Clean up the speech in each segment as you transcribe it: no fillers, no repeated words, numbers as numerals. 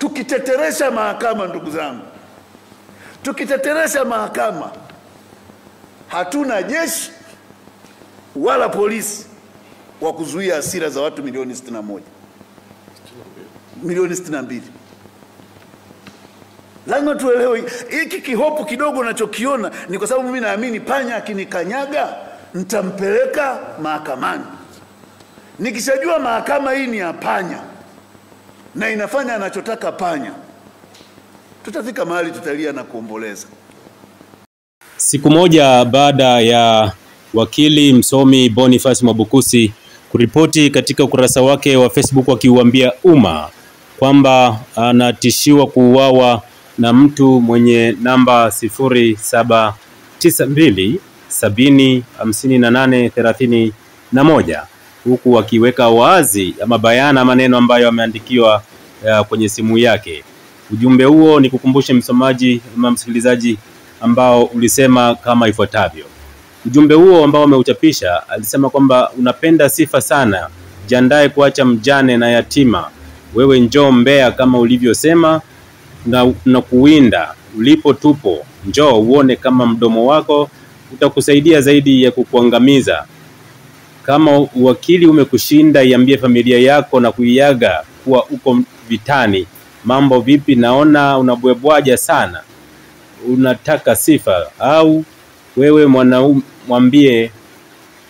Tukiteteresha mahakama, ndugu zangu, tukiteteresha mahakama, hatuna jeshi wala polisi wa kuzuia hasira za watu milioni 61, milioni 62. Lazima tuelewe hiki kihopu kidogo nachokiona ni kwa sababu mimi naamini panya akinikanyaga nitampeleka mahakamani. Nikishajua mahakama hii ni ya panya na inafanya anachotaka panya, tutafika mahali tutalia na kuomboleza. Siku moja baada ya wakili msomi Boniface Mwabukusi kuripoti katika ukurasa wake wa Facebook akiuambia umma kwamba anatishiwa kuuawa na mtu mwenye namba 0792705831, huku akiweka wazi ama bayana maneno ambayo ameandikiwa kwenye simu yake. Ujumbe huo ni kukumbushe msomaji ama msikilizaji ambao ulisema kama ifuatavyo. Ujumbe huo ambao ameuchapisha alisema kwamba unapenda sifa sana, jiandae kuacha mjane na yatima. Wewe njoo Mbeya kama ulivyosema na kuwinda ulipo tupo. Njoo uone kama mdomo wako utakusaidia zaidi ya kukuangamiza. Kama uwakili umekushinda, iambie familia yako na kuiaga kuwa uko vitani. Mambo vipi? Naona unabwebwaja sana. Unataka sifa au wewe mwambie,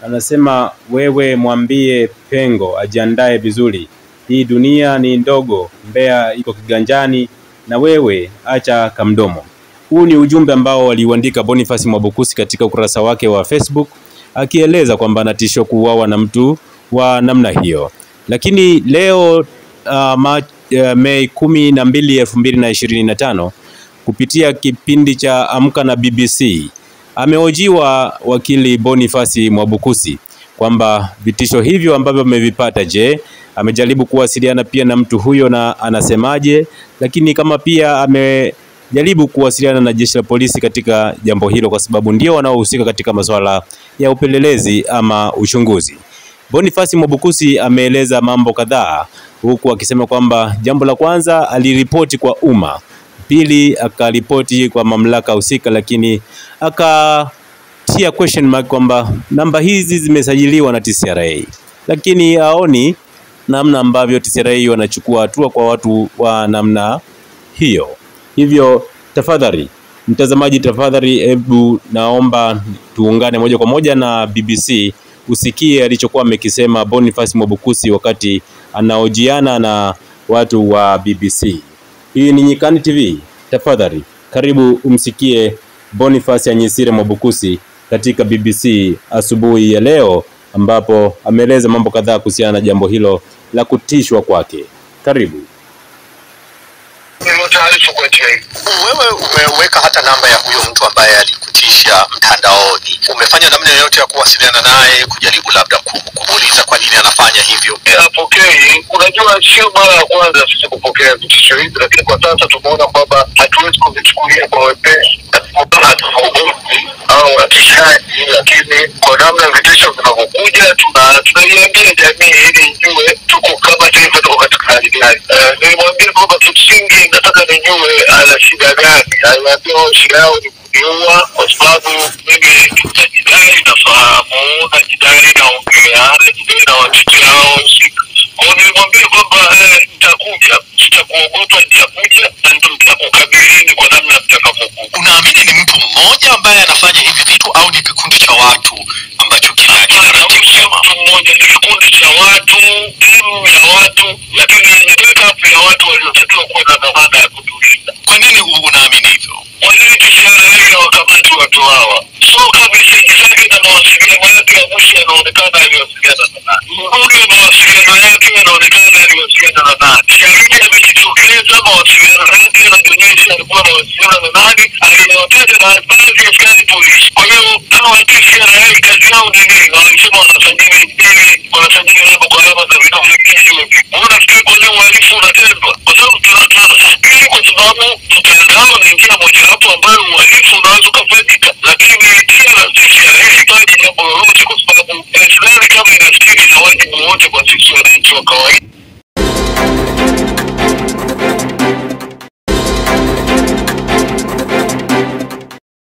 anasema wewe mwambie Pengo ajiandae vizuri. Hii dunia ni ndogo, Mbeya iko kiganjani na wewe acha kamdomo. Huu ni ujumbe ambao aliuandika Boniface Mwabukusi katika ukurasa wake wa Facebook akieleza kwamba anatishiwa kuuawa na mtu wa namna hiyo. Lakini leo Mei 12, 2025 kupitia kipindi cha Amka na BBC amehojiwa wakili Boniface Mwabukusi kwamba vitisho hivyo ambavyo amevipata, je, amejaribu kuwasiliana pia na mtu huyo na anasemaje, lakini kama pia amejaribu kuwasiliana na jeshi la polisi katika jambo hilo kwa sababu ndio wanaohusika katika masuala ya upelelezi ama uchunguzi. Boniface Mwabukusi ameeleza mambo kadhaa huku akisema kwamba jambo la kwanza aliripoti kwa umma, pili akaripoti kwa mamlaka husika, lakini akatia question mark kwamba namba hizi zimesajiliwa na TCRA, lakini haoni namna ambavyo TCRA wanachukua hatua kwa watu wa namna hiyo. Hivyo tafadhali mtazamaji, tafadhali hebu naomba tuungane moja kwa moja na BBC usikie alichokuwa amekisema Boniface Mwabukusi wakati anahojiana na watu wa BBC. Hii ni Nyikani TV. Tafadhali karibu umsikie Boniface Anyisire Mwabukusi katika BBC asubuhi ya leo, ambapo ameeleza mambo kadhaa kuhusiana na jambo hilo la kutishwa kwake. Karibu. Wewe umeweka hata namba ya huyo mtu ambaye alikutisha mtandaoni. Umefanya namna yoyote ya kuwasiliana naye, kujaribu labda kumuuliza kwa nini anafanya hivyo? Apokei. Unajua sio mara ya kwanza sisi kupokea vitisho hivi, lakini kwa sasa tumeona kwamba hatuwezi kuvichukulia kwa wepesi au watishaji, lakini kwa namna vitisho vinavyokuja tunaiambia jamii ili ijue tuko kama taifa tuko katika hali gani. Nilimwambia kwamba kimsingi nataka nijue ana shida gani. Aliambia shida yao ni kuniua kwa sababu mimi najidai nafahamu, najidai naongea, najidai na watoto yao husika. Kwa hiyo nilimwambia kwamba nitakuja, sitakuogopa, nitakuja na ndio nitakukabilini kwa namna mtakavyokuwa. Unaamini ni mtu mmoja ambaye anafanya hivi vitu au ni kikundi cha watu ambacho kinaratibu? Mtu mmoja, ni kikundi cha watu, timu ya watu, lakini ni backup ya watu waliotakiwa kuwa na dhamana ya kutulinda. Kwa nini unaamini hivyo? Kwa nini TCRA na wakamati watu hawa? Soka meseji zake na mawasiliano yake ya mwisho yanaonekana aliwasiliana na nani? Huyo mawasiliano yake yanaonekana aliwasiliana na nani? Shahidi amejitokeza, mawasiliano yake yanaonyesha alikuwa anawasiliana na nani, aliwataja na baadhi ya askari polisi. Kwa hiyo hawa TCRA kazi yao ni nini? Walisema wanasajili ili wanasajili labda kwa alama za vidole kijue. Unafikiri kwa nini uhalifu unatendwa? Kwa sababu tunasajili kwa sababu mtandao unaingia